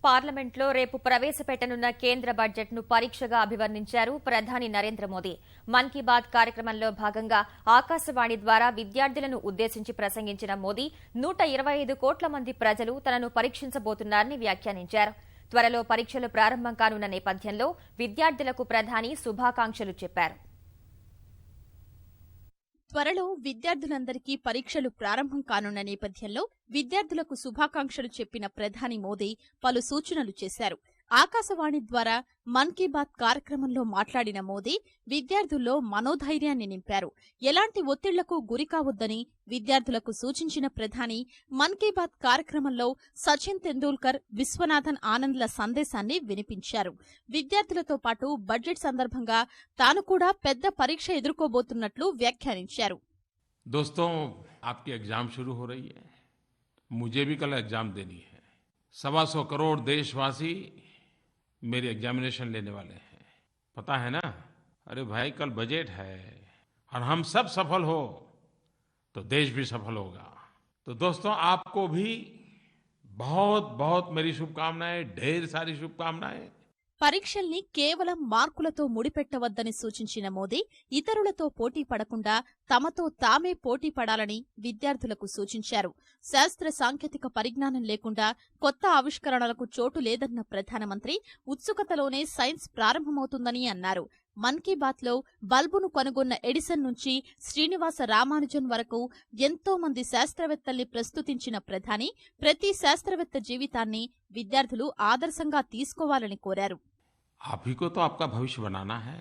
పార్లమెంట్లో రేపు ప్రవేశపెట్టనున్న కేంద్ర బడ్జెట్ను పరీక్షగా అభివర్ణించారు ప్రధాని నరేంద్ర మోదీ. మన్ కీ బాత్ కార్యక్రమంలో భాగంగా ఆకాశవాణి ద్వారా విద్యార్థులను ఉద్దేశించి ప్రసంగించిన మోదీ 125 కోట్ల మంది ప్రజలు తనను పరీక్షించబోతున్నారని వ్యాఖ్యానించారు. త్వరలో పరీక్షలు ప్రారంభం కానున్న నేపథ్యంలో విద్యార్థులకు ప్రధాని శుభాకాంక్షలు చెప్పారు. త్వరలో విద్యార్థులందరికీ పరీక్షలు ప్రారంభం కానున్న నేపథ్యంలో విద్యార్థులకు శుభాకాంక్షలు చెప్పిన ప్రధాని మోదీ పలు సూచనలు చేశారు. ఆకాశవాణి ద్వారా మన్ కీ బాత్ కార్యక్రమంలో మాట్లాడిన మోదీ విద్యార్థుల్లో మనోధైర్యాన్ని నింపారు. ఎలాంటి ఒత్తిళ్లకు గురికావొద్దని విద్యార్థులకు సూచించిన ప్రధాని మన్ కీ బాత్ కార్యక్రమంలో సచిన్ తెందూల్కర్, విశ్వనాథన్ ఆనంద్ల సందేశాన్ని వినిపించారు. విద్యార్థులతో పాటు బడ్జెట్ సందర్భంగా తాను కూడా పెద్ద పరీక్ష ఎదుర్కోబోతున్నట్లు వ్యాఖ్యానించారు. दोस्तों, आपकी एग्जाम शुरू हो रही है. मुझे भी कल एग्जाम देनी है. 125 करोड़ देशवासी मेरी एग्जामिनेशन लेने वाले हैं. पता है ना? अरे भाई, कल बजट है और हम सब सफल हो तो देश भी सफल होगा. तो दोस्तों, आपको भी बहुत बहुत मेरी शुभकामनाएं, ढेर सारी शुभकामनाएं. పరీక్షల్ని కేవలం మార్కులతో ముడిపెట్టవద్దని సూచించిన మోదీ ఇతరులతో పోటీ పడకుండా తమతో తామే పోటీ పడాలని విద్యార్థులకు సూచించారు. శాస్త్ర సాంకేతిక పరిజ్ఞానం లేకుండా కొత్త ఆవిష్కరణలకు చోటు లేదన్న ప్రధానమంత్రి ఉత్సుకతలోనే సైన్స్ ప్రారంభమవుతుందని అన్నారు. మన్ కీ బాత్లో బల్బును కనుగొన్న ఎడిసన్ నుంచి శ్రీనివాస రామానుజన్ వరకు ఎంతో మంది శాస్త్రవేత్తల్ని ప్రస్తుతించిన ప్రధాని ప్రతి శాస్త్రవేత్త జీవితాన్ని విద్యార్థులు ఆదర్శంగా తీసుకోవాలని కోరారు. आप ही को तो आपका भविष्य बनाना है.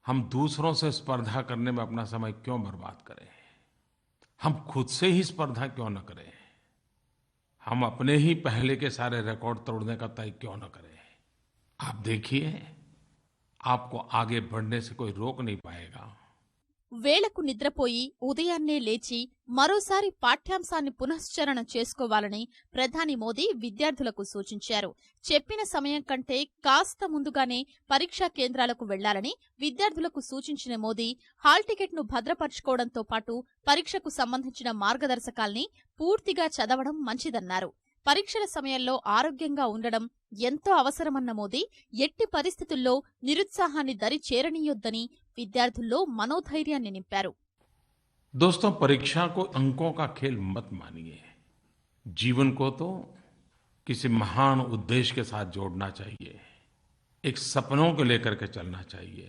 हम दूसरों से स्पर्धा करने में अपना समय क्यों बर्बाद करें? हम खुद से ही स्पर्धा क्यों न करें? हम अपने ही पहले के सारे रिकॉर्ड तोड़ने का तय क्यों न करें? आप देखिए, आपको आगे बढ़ने से कोई रोक नहीं पाएगा. వేళకు నిద్రపోయి ఉదయాన్నే లేచి మరోసారి పాఠ్యాంశాన్ని పునశ్చరణ చేసుకోవాలని ప్రధాని మోదీ విద్యార్థులకు సూచించారు. చెప్పిన సమయం కంటే కాస్త ముందుగానే పరీక్షా కేంద్రాలకు వెళ్లాలని విద్యార్థులకు సూచించిన మోదీ హాల్ టికెట్ను భద్రపర్చుకోవడంతో పాటు పరీక్షకు సంబంధించిన మార్గదర్శకాల్ని పూర్తిగా చదవడం మంచిదన్నారు. పరీక్షల సమయంలో ఆరోగ్యంగా ఉండడం ఎంతో అవసరమన్న మోదీ ఎట్టి పరిస్థితుల్లో నిరుత్సాహాన్ని దరి చేరనీయొద్దని విద్యార్థుల్లో మనోధైర్యాన్ని నింపారు. दोस्तों, परीक्षा को अंकों का खेल मत मानिए. जीवन को तो किसी महान उद्देश्य के साथ जोड़ना चाहिए. एक सपनों को लेकर के चलना चाहिए.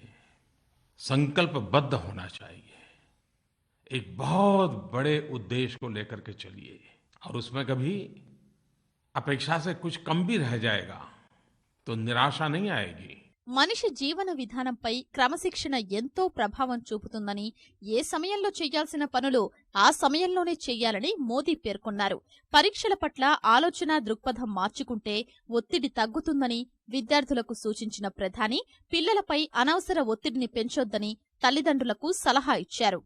संकल्पबद्ध होना चाहिए. एक बहुत बड़े उद्देश्य को लेकर के चलिए और उसमें कभी अपेक्षा से कुछ कम भी रह जाएगा तो निराशा नहीं आएगी. మనిషి జీవన విధానంపై క్రమశిక్షణ ఎంతో ప్రభావం చూపుతుందని, ఏ సమయంలో చెయ్యాల్సిన పనులు ఆ సమయంలోనే చెయ్యాలని మోదీ పేర్కొన్నారు. పరీక్షల పట్ల ఆలోచనా దృక్పథం మార్చుకుంటే ఒత్తిడి తగ్గుతుందని విద్యార్థులకు సూచించిన ప్రధాని పిల్లలపై అనవసర ఒత్తిడిని పెంచొద్దని తల్లిదండ్రులకు సలహా ఇచ్చారు.